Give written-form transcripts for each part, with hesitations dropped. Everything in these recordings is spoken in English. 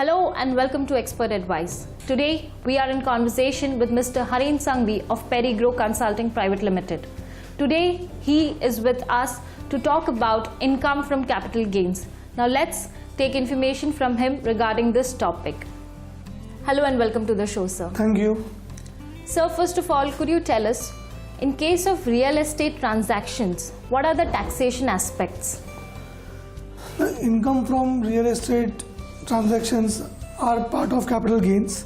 Hello and welcome to Expert Advice. Today we are in conversation with Mr. Haren Sanghvi of PeriGrow Consulting Private Limited. Today he is with us to talk about income from capital gains. Now let's take information from him regarding this topic. Hello and welcome to the show, sir. Thank you. Sir, first of all, could you tell us, in case of real estate transactions, what are the taxation aspects? The income from real estate transactions are part of capital gains.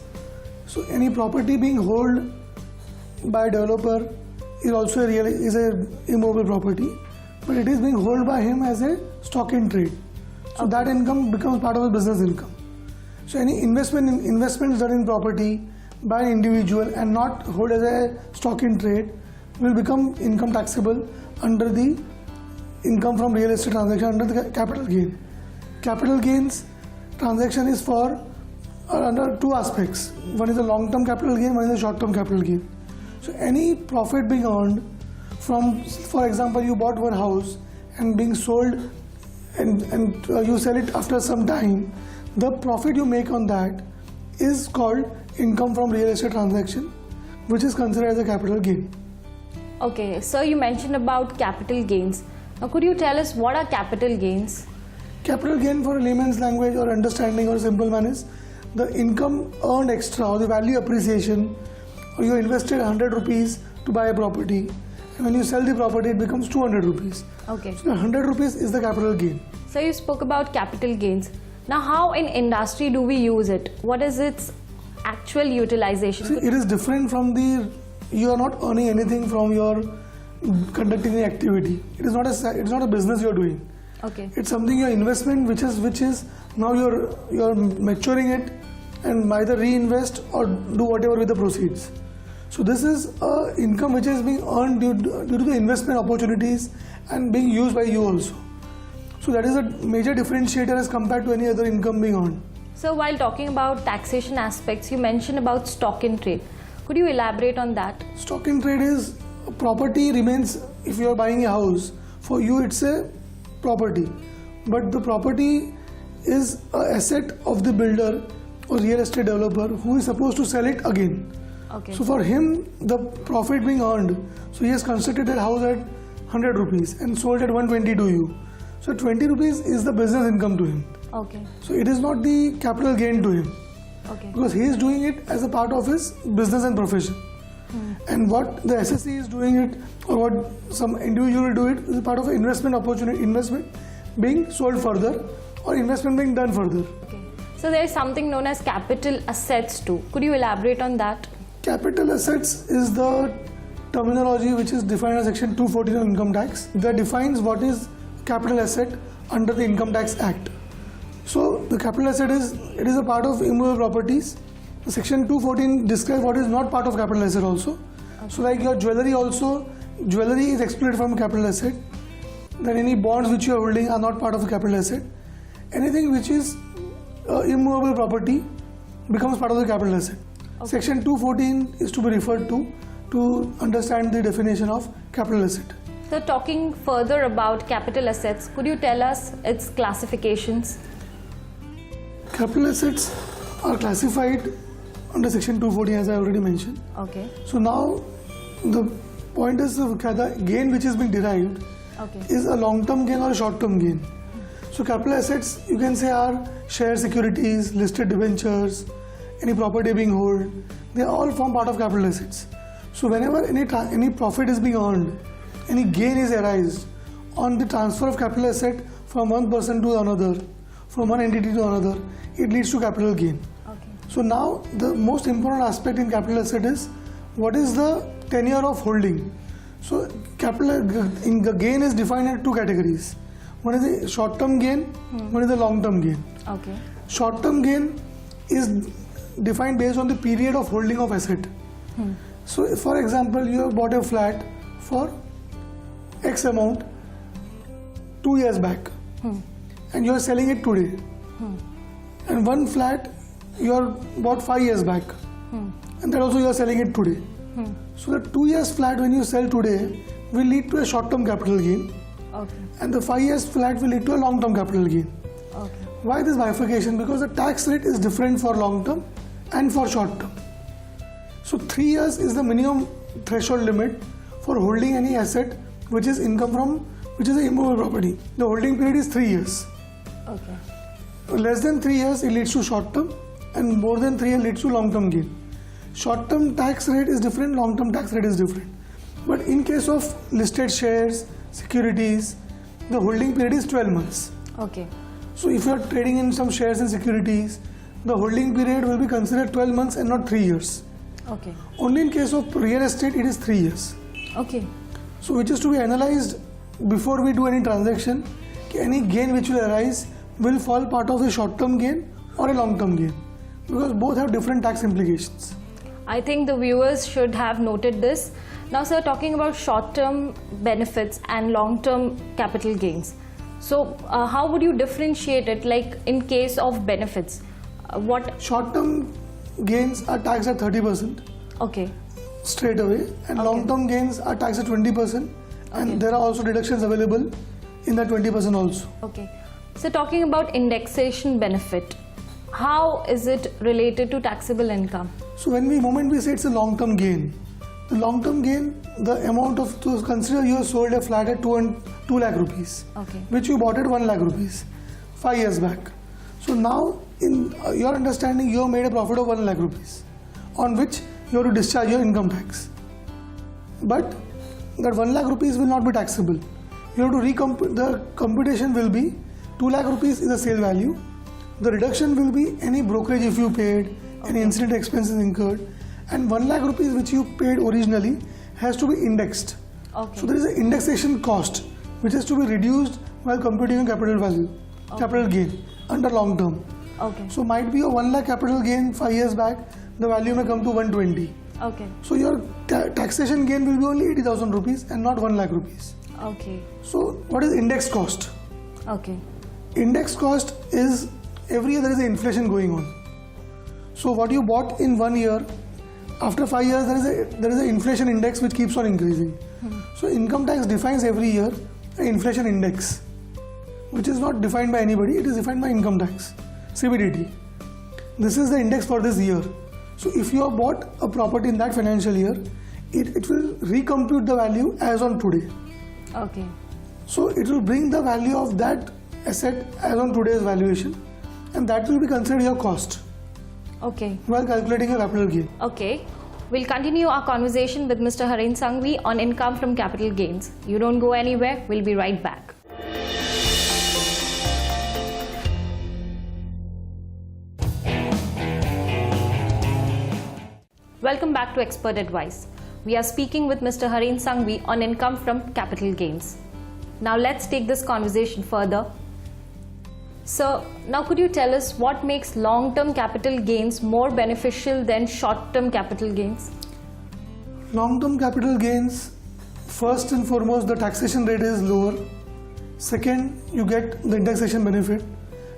So any property being held by a developer is also a immovable property, but it is being held by him as a stock in trade. So that income becomes part of the business income. So any investments done in property by an individual and not held as a stock in trade will become income taxable under the income from real estate transaction under the capital gain. Capital gains transaction is for under two aspects. One is a long-term capital gain, one is a short-term capital gain. So any profit being earned from, for example, you bought one house and being sold and you sell it after some time, the profit you make on that is called income from real estate transaction, which is considered as a capital gain. Okay, so you mentioned about capital gains. Now could you tell us what are capital gains? Capital gain for a layman's language or understanding or simple man is the income earned extra or the value appreciation, or you invested 100 rupees to buy a property and when you sell the property it becomes 200 rupees. Okay. So 100 rupees is the capital gain. So you spoke about capital gains. Now how in industry do we use it? What is its actual utilization? See, it is different from you are not earning anything from your conducting the activity. It is not a business you are doing. Okay. It's something your investment which is now you're maturing it and either reinvest or do whatever with the proceeds. So this is income which is being earned due to the investment opportunities and being used by you also. So that is a major differentiator as compared to any other income being earned. So while talking about taxation aspects, you mentioned about stock in trade. Could you elaborate on that? Stock in trade is property remains, if you are buying a house, for you it's a property, but the property is an asset of the builder or real estate developer who is supposed to sell it again. Okay. So for him, the profit being earned, so he has constructed that house at 100 rupees and sold at 120 to you. So 20 rupees is the business income to him. Okay. So it is not the capital gain to him. Okay. Because he is doing it as a part of his business and profession. And what the SSC is doing it, or what some individual will do it, is part of an investment opportunity, investment being sold further or investment being done further. Okay. So there is something known as capital assets too. Could you elaborate on that? Capital assets is the terminology which is defined as Section 214 of Income Tax that defines what is capital asset under the Income Tax Act. So the capital asset is a part of immovable properties. Section 214 describes what is not part of capital asset also. Okay. So like your jewelry also, jewelry is excluded from capital asset. Then any bonds which you are holding are not part of a capital asset. Anything which is immovable property becomes part of the capital asset. Okay. Section 214 is to be referred to understand the definition of capital asset. So talking further about capital assets, could you tell us its classifications? Capital assets are classified under Section 240 as I already mentioned. Okay. So now the point is the gain which is being derived is a long-term gain or a short-term gain. So capital assets you can say are share securities, listed debentures, any property being held, they all form part of capital assets. So whenever any profit is being earned, any gain is arised on the transfer of capital asset from one person to another, from one entity to another, it leads to capital gain. Okay. So now the most important aspect in capital asset is what is the tenure of holding. So capital in the gain is defined in two categories. One is the short-term gain, one is the long-term gain. Okay. Short-term gain is defined based on the period of holding of asset. So for example, you have bought a flat for X amount 2 years back and you are selling it today. And one flat you are bought 5 years back and that also you are selling it today. So the 2 years flat when you sell today will lead to a short-term capital gain. Okay. And the 5 years flat will lead to a long-term capital gain. Okay. Why this bifurcation? Because the tax rate is different for long term and for short term. So 3 years is the minimum threshold limit for holding any asset which is income from, which is an immovable property. The holding period is 3 years. Okay. Less than 3 years it leads to short term, and more than 3 years leads to long term gain. Short term tax rate is different, long term tax rate is different. But in case of listed shares, securities, the holding period is 12 months. Okay. So if you are trading in some shares and securities, the holding period will be considered 12 months and not 3 years. Okay. Only in case of real estate it is 3 years. Okay. So which is to be analyzed before we do any transaction. Any gain which will arise will fall part of a short term gain or a long term gain, because both have different tax implications. I think the viewers should have noted this. Now, sir, talking about short-term benefits and long-term capital gains. So, how would you differentiate it? Like in case of benefits, what? Short-term gains are taxed at 30% Okay. straight away, and long-term gains are taxed at 20%, and there are also deductions available in that 20% also. Okay. So, talking about indexation benefit, how is it related to taxable income? So moment we say it's a long-term gain, the long-term gain, the amount of, to consider you have sold a flat at 2 lakh rupees, Okay. which you bought at 1 lakh rupees 5 years back. So now in your understanding you have made a profit of 1 lakh rupees on which you have to discharge your income tax. But that 1 lakh rupees will not be taxable. You have to the computation will be 2 lakh rupees is the sale value. The reduction will be any brokerage if you paid, any incident expenses incurred, and 1 lakh rupees which you paid originally has to be indexed. Okay. So there is an indexation cost which has to be reduced while computing a capital value, capital gain under long term. Okay. So might be a 1 lakh capital gain 5 years back, the value may come to 120. Okay. So your taxation gain will be only 80,000 rupees and not 1 lakh rupees. Okay. So what is index cost? Okay. Index cost is every year there is an inflation going on. So what you bought in 1 year, after 5 years there is an inflation index which keeps on increasing. So income tax defines every year an inflation index, which is not defined by anybody, it is defined by income tax, CBDT. This is the index for this year. So if you have bought a property in that financial year, it will recompute the value as on today. Okay. So it will bring the value of that asset as on today's valuation, and that will be considered your cost Okay. while calculating your capital gain. Okay. We'll continue our conversation with Mr. Haren Sanghvi on income from capital gains. You don't go anywhere. We'll be right back. Welcome back to Expert Advice. We are speaking with Mr. Haren Sanghvi on income from capital gains. Now let's take this conversation further. So, now could you tell us what makes long-term capital gains more beneficial than short-term capital gains? Long-term capital gains, first and foremost, the taxation rate is lower. Second, you get the indexation benefit.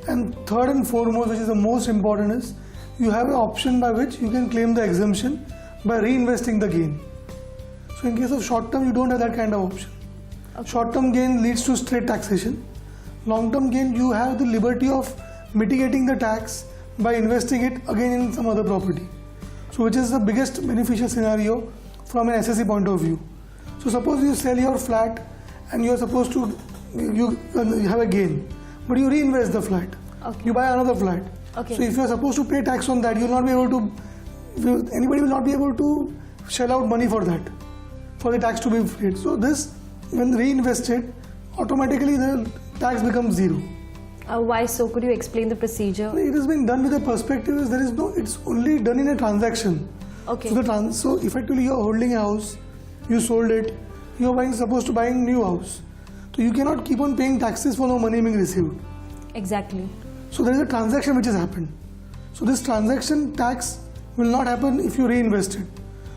And third and foremost, which is the most important, is you have an option by which you can claim the exemption by reinvesting the gain. So in case of short-term, you don't have that kind of option. Okay. Short-term gain leads to straight taxation. Long-term gain, you have the liberty of mitigating the tax by investing it again in some other property. So which is the biggest beneficial scenario from an SSE point of view. So suppose you sell your flat and you are supposed to, you have a gain, but you reinvest the flat. Okay. You buy another flat. Okay. So if you are supposed to pay tax on that, you will not be able to, anybody will not be able to shell out money for that, for the tax to be paid. So this, when reinvested, automatically the tax becomes zero. Why so? Could you explain the procedure? It has been done with a perspective is there is no, it's only done in a transaction. Okay. So effectively you are holding a house, you sold it, you are supposed to buying new house. So you cannot keep on paying taxes for no money being received. Exactly. So there is a transaction which has happened. So this transaction tax will not happen if you reinvest it.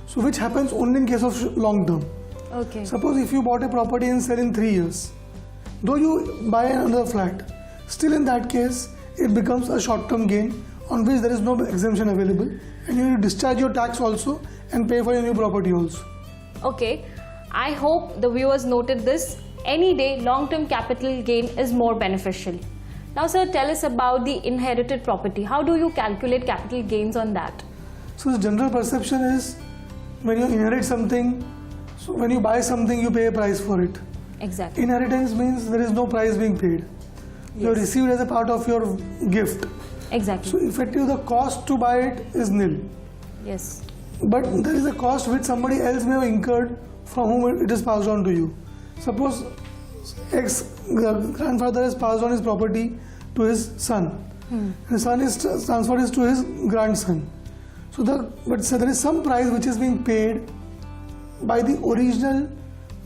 So which happens only in case of long term. Okay. Suppose if you bought a property and sell in 3 years, though you buy another flat, still in that case it becomes a short-term gain on which there is no exemption available, and you need to discharge your tax also and pay for your new property also. Okay. I hope the viewers noted this. Any day, long-term capital gain is more beneficial. Now sir, tell us about the inherited property. How do you calculate capital gains on that? So the general perception is when you inherit something, so when you buy something you pay a price for it. Exactly. Inheritance means there is no price being paid. You are received as a part of your gift. Exactly. So effectively the cost to buy it is nil. Yes. But there is a cost which somebody else may have incurred from whom it is passed on to you. Suppose ex-grandfather has passed on his property to his son. His son is transferred it to his grandson. So there is some price which is being paid by the original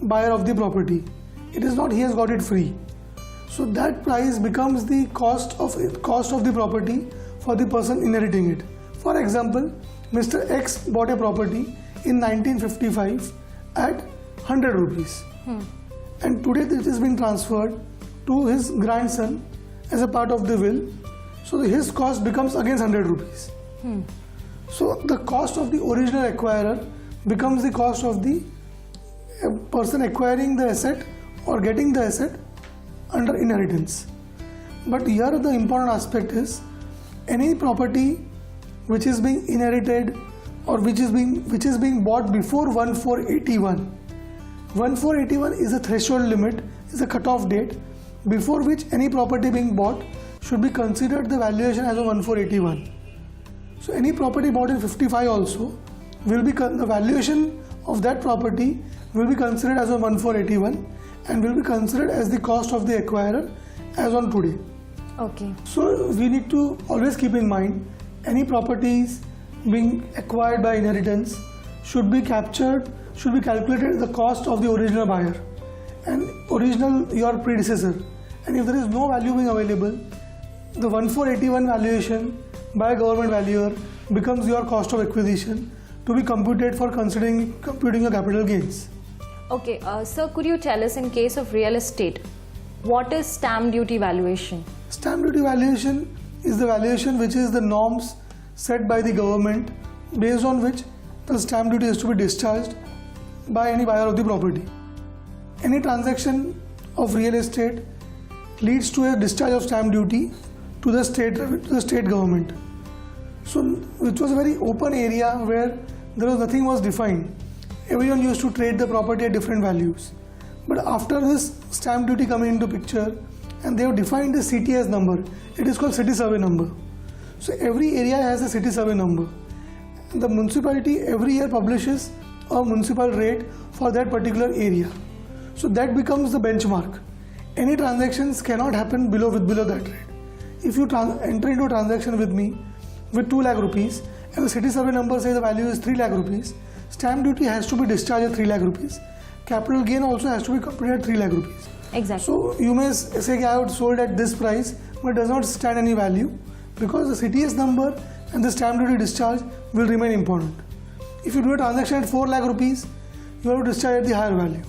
buyer of the property. It is not he has got it free. So that price becomes the cost of the property for the person inheriting it. For example, Mr. X bought a property in 1955 at 100 rupees. And today it is being transferred to his grandson as a part of the will. So his cost becomes again 100 rupees. So the cost of the original acquirer becomes the cost of the person acquiring the asset or getting the asset under inheritance. But here the important aspect is any property which is being inherited or which is being bought before 1481. 1481 is a threshold limit, is a cutoff date before which any property being bought should be considered the valuation as of 1481. So any property bought in 55 also will be the valuation of that property will be considered as of 1481 and will be considered as the cost of the acquirer as on today. Okay. So we need to always keep in mind any properties being acquired by inheritance should be calculated the cost of the original buyer and your predecessor. And if there is no value being available, the 1481 valuation by a government valuer becomes your cost of acquisition to be computed for computing your capital gains. Okay, sir, could you tell us in case of real estate, what is stamp duty valuation? Stamp duty valuation is the valuation which is the norms set by the government based on which the stamp duty is to be discharged by any buyer of the property. Any transaction of real estate leads to a discharge of stamp duty to the state government. So it was a very open area where nothing was defined. Everyone used to trade the property at different values. But after this stamp duty coming into picture and they have defined the CTS number, it is called city survey number. So every area has a city survey number. The municipality every year publishes a municipal rate for that particular area. So that becomes the benchmark. Any transactions cannot happen below that rate. If you enter into a transaction with me with 2 lakh rupees and the city survey number says the value is 3 lakh rupees, stamp duty has to be discharged at 3 lakh rupees. Capital gain also has to be computed at 3 lakh rupees. Exactly. So you may say I have sold at this price but it does not stand any value because the CTS number and the stamp duty discharge will remain important. If you do a transaction at 4 lakh rupees, you have to discharge at the higher value.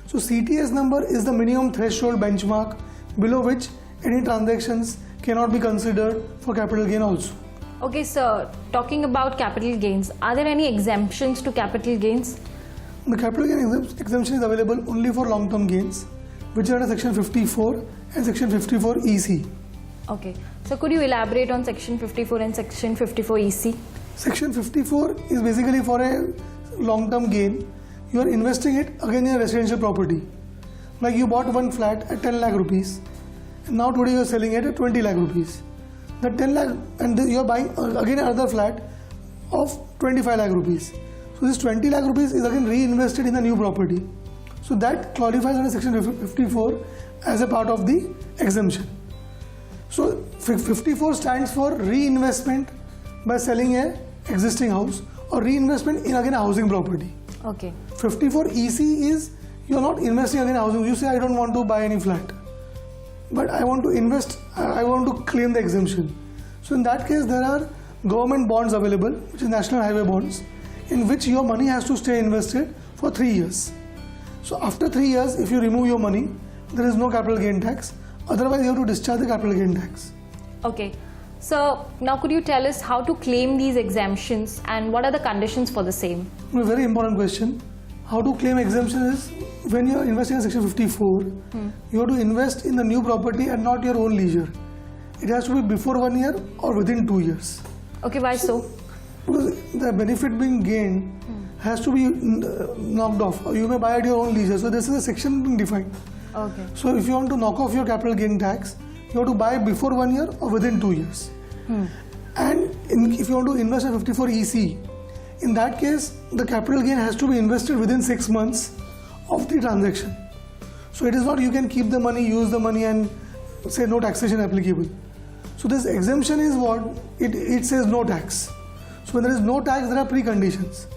So CTS number is the minimum threshold benchmark below which any transactions cannot be considered for capital gain also. Okay, sir, talking about capital gains, are there any exemptions to capital gains? The capital gain exemption is available only for long-term gains, which are under Section 54 and Section 54 EC. Okay, so could you elaborate on Section 54 and Section 54 EC? Section 54 is basically for a long-term gain. You are investing it again in a residential property. Like you bought one flat at 10 lakh rupees and now today you are selling it at 20 lakh rupees. The 10 lakh and you are buying again another flat of 25 lakh rupees. So this 20 lakh rupees is again reinvested in the new property. So that qualifies under Section 54 as a part of the exemption. So 54 stands for reinvestment by selling a existing house or reinvestment in again a housing property. Okay. 54 EC is you are not investing again in housing. You say I don't want to buy any flat, but I want to invest, I want to claim the exemption. So in that case there are government bonds available, which is national highway bonds, in which your money has to stay invested for 3 years. So after 3 years, if you remove your money, there is no capital gain tax. Otherwise you have to discharge the capital gain tax. Okay. So now could you tell us how to claim these exemptions and what are the conditions for the same? A very important question. How to claim exemption is when you are investing in Section 54, you have to invest in the new property at not your own leisure. it has to be before 1 year or within 2 years. Okay, why so? Because the benefit being gained has to be knocked off. You may buy at your own leisure. So this is a section being defined. Okay. So if you want to knock off your capital gain tax, you have to buy before 1 year or within 2 years. And if you want to invest in 54 EC, in that case, the capital gain has to be invested within 6 months of the transaction. So it is not you can keep the money, use the money and say no taxation applicable. So this exemption is what? It says no tax. So when there is no tax, there are preconditions.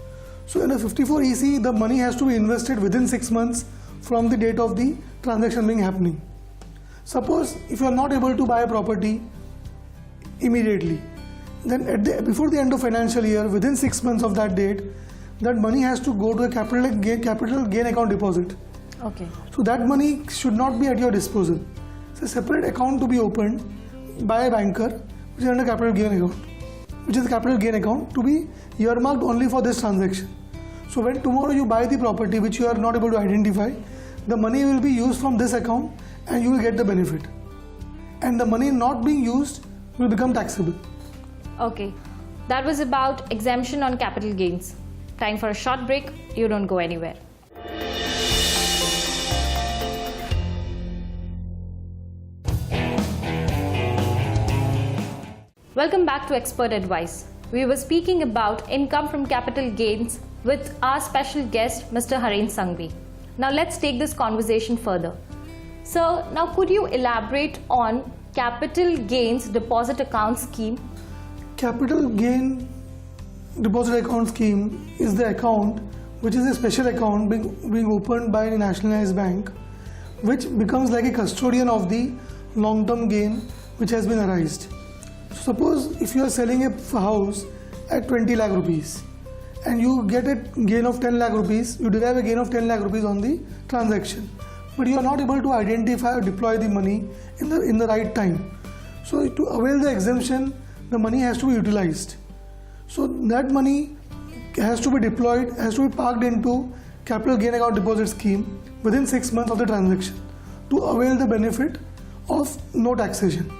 So in a 54 EC, the money has to be invested within 6 months from the date of the transaction being happening. Suppose if you are not able to buy a property immediately, then before the end of financial year, within 6 months of that date, that money has to go to a capital gain account deposit. Okay. So that money should not be at your disposal. It's a separate account to be opened by a banker, which is under capital gain account, which is a capital gain account to be earmarked only for this transaction. So when tomorrow you buy the property which you are not able to identify, the money will be used from this account and you will get the benefit. And the money not being used will become taxable. Okay. That was about exemption on capital gains. Time for a short break. You don't go anywhere. Welcome back to Expert Advice. We were speaking about income from capital gains with our special guest, Mr. Haren Sanghvi. Now let's take this conversation further. So now could you elaborate on capital gains deposit account scheme? Capital gain deposit account scheme is the account which is a special account being opened by a nationalized bank, which becomes like a custodian of the long-term gain which has been arised. So suppose if you are selling a house at 20 lakh rupees and you get a gain of 10 lakh rupees, you derive a gain of 10 lakh rupees on the transaction, but you are not able to identify or deploy the money in the right time. So to avail the exemption, the money has to be utilized. So that money has to be deployed, has to be parked into capital gain account deposit scheme within 6 months of the transaction to avail the benefit of no taxation.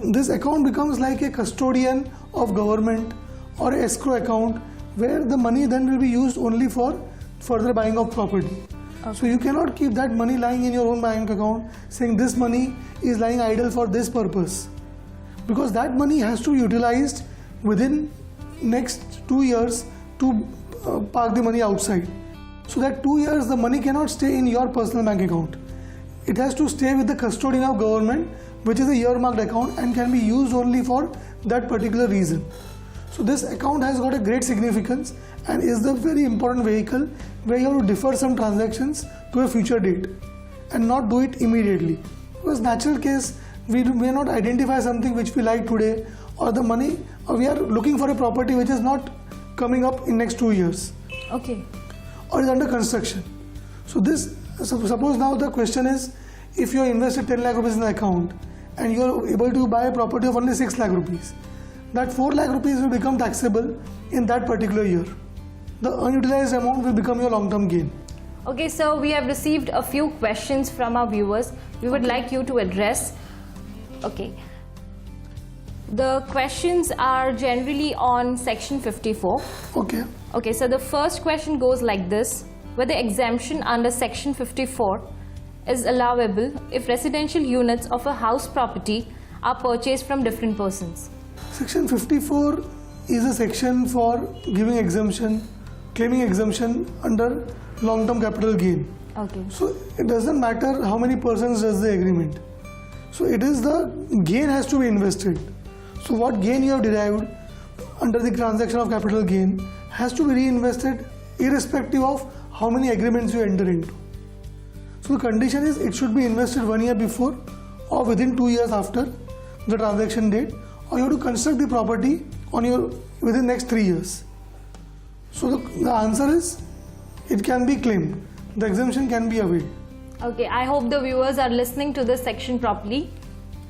This account becomes like a custodian of government or a escrow account where the money then will be used only for further buying of property. Okay. So you cannot keep that money lying in your own bank account saying this money is lying idle for this purpose, because that money has to be utilized within next 2 years to park the money outside. So that 2 years the money cannot stay in your personal bank account. It has to stay with the custodian of government, which is a earmarked account and can be used only for that particular reason. So this account has got a great significance and is the very important vehicle where you have to defer some transactions to a future date and not do it immediately. Because natural case, we may not identify something which we like today, or the money, or we are looking for a property which is not coming up in next 2 years. Okay. Or is under construction. So suppose now the question is, if you have invested 10 lakh rupees in the account and you are able to buy a property of only 6 lakh rupees, that 4 lakh rupees will become taxable in that particular year. The unutilized amount will become your long-term gain. Okay, so we have received a few questions from our viewers. We would like you to address. Okay. The questions are generally on section 54. Okay. Okay, so the first question goes like this. Whether exemption under section 54 is allowable if residential units of a house property are purchased from different persons. Section 54 is a section for giving exemption, claiming exemption under long-term capital gain. Okay. So it doesn't matter how many persons does the agreement. So it is the gain has to be invested. So what gain you have derived under the transaction of capital gain has to be reinvested irrespective of how many agreements you enter into. So the condition is it should be invested 1 year before or within 2 years after the transaction date, or you have to construct the property within next 3 years. So the answer is it can be claimed. The exemption can be availed. Okay, I hope the viewers are listening to this section properly.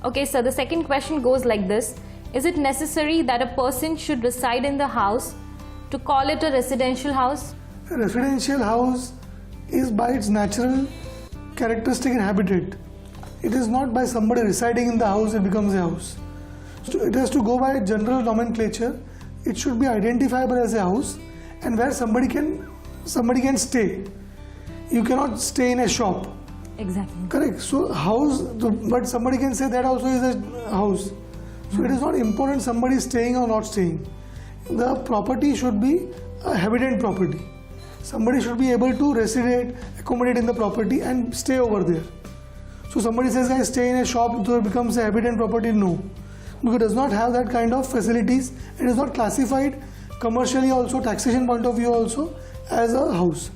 Okay, so the second question goes like this. Is it necessary that a person should reside in the house to call it a residential house? A residential house is by its natural characteristic and habitat it is not by somebody residing in the house it becomes a house. So it has to go by general nomenclature. It should be identifiable as a house and where somebody can stay. You cannot stay in a shop. Exactly. Correct. So house, but somebody can say that also is a house. So it is not important somebody is staying or not staying. The property should be a habitant property. Somebody should be able to reside, accommodate in the property and stay over there. So somebody says I stay in a shop, so it becomes a habitant property. No, because it does not have that kind of facilities. It is not classified commercially also, taxation point of view also, as a house.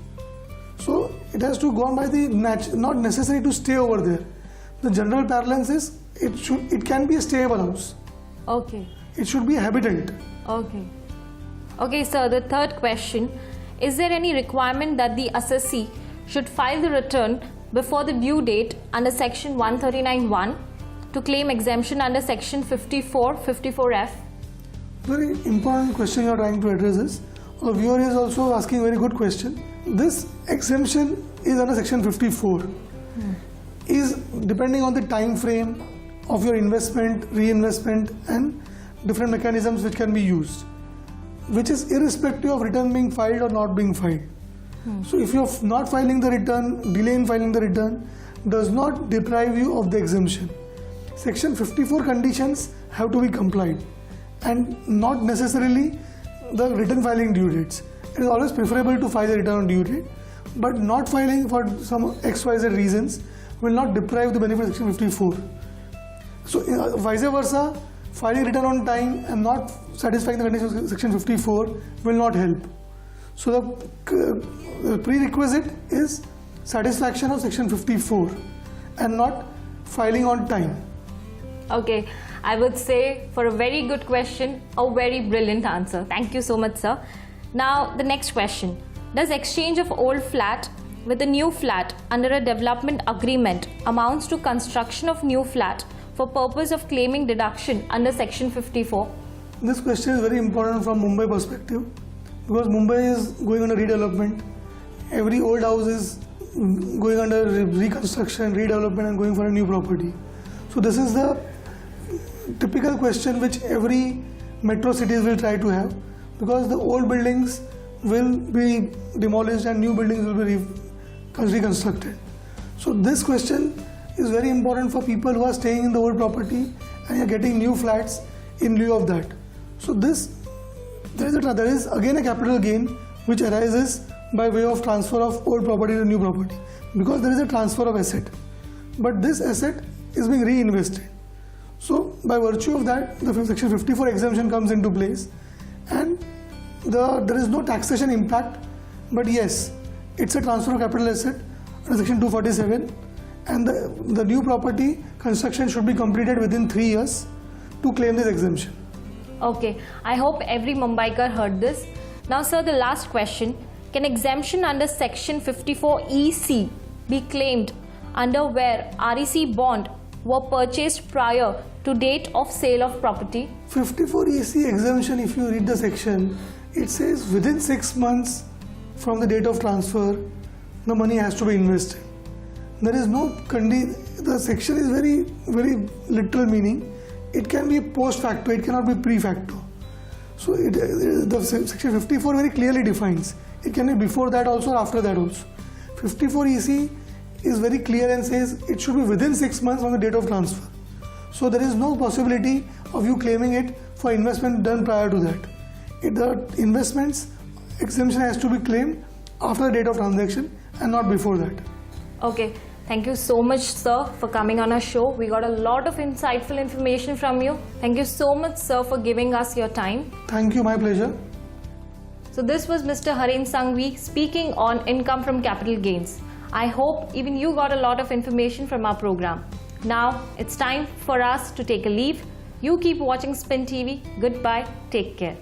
So it has to go on by the not necessary to stay over there. The general parlance is it can be a stayable house. Okay. It should be a habitant. Okay. Okay, sir, the third question. Is there any requirement that the assessee should file the return before the due date under section 139(1) to claim exemption under section 54F? Very important question you are trying to address is. Our viewer is also asking a very good question. This exemption is under section 54. Is depending on the time frame of your investment, reinvestment and different mechanisms which can be used, which is irrespective of return being filed or not being filed. So if you are not filing the return, delay in filing the return does not deprive you of the exemption. Section 54 conditions have to be complied and not necessarily the return filing due dates. It is always preferable to file the return on due date, but not filing for some XYZ reasons will not deprive the benefit of section 54. So vice versa, filing return on time and not satisfying the conditions of section 54 will not help. So the prerequisite is satisfaction of section 54 and not filing on time. Okay, I would say for a very good question, a very brilliant answer. Thank you so much, sir. Now, the next question. Does exchange of old flat with a new flat under a development agreement amounts to construction of new flat for purpose of claiming deduction under section 54? This question is very important from Mumbai perspective because Mumbai is going under redevelopment. Every old house is going under reconstruction, redevelopment and going for a new property. So this is the typical question which every metro cities will try to have, because the old buildings will be demolished and new buildings will be reconstructed. So this question is very important for people who are staying in the old property and are getting new flats in lieu of that. So there is again a capital gain which arises by way of transfer of old property to new property, because there is a transfer of asset, but this asset is being reinvested. So by virtue of that, the section 54 exemption comes into place and there is no taxation impact, but yes, it's a transfer of capital asset under section 247 and the new property construction should be completed within 3 years to claim this exemption. Okay, I hope every Mumbaiker heard this. Now sir, the last question. Can exemption under section 54EC be claimed under where REC bond were purchased prior to date of sale of property? 54EC exemption, if you read the section, it says within 6 months from the date of transfer, the money has to be invested. There is no the section is very literal meaning. It can be post facto, it cannot be pre facto. So the section 54 very clearly defines. It can be before that also or after that also. 54EC is very clear and says it should be within 6 months from the date of transfer. So there is no possibility of you claiming it for investment done prior to that. The investments exemption has to be claimed after the date of transaction and not before that. Okay, thank you so much sir for coming on our show. We got a lot of insightful information from you. Thank you so much sir for giving us your time. Thank you, my pleasure. So this was Mr. Haren Sanghvi speaking on income from capital gains. I hope even you got a lot of information from our program. Now it's time for us to take a leave. You keep watching Spin TV. Goodbye. Take care.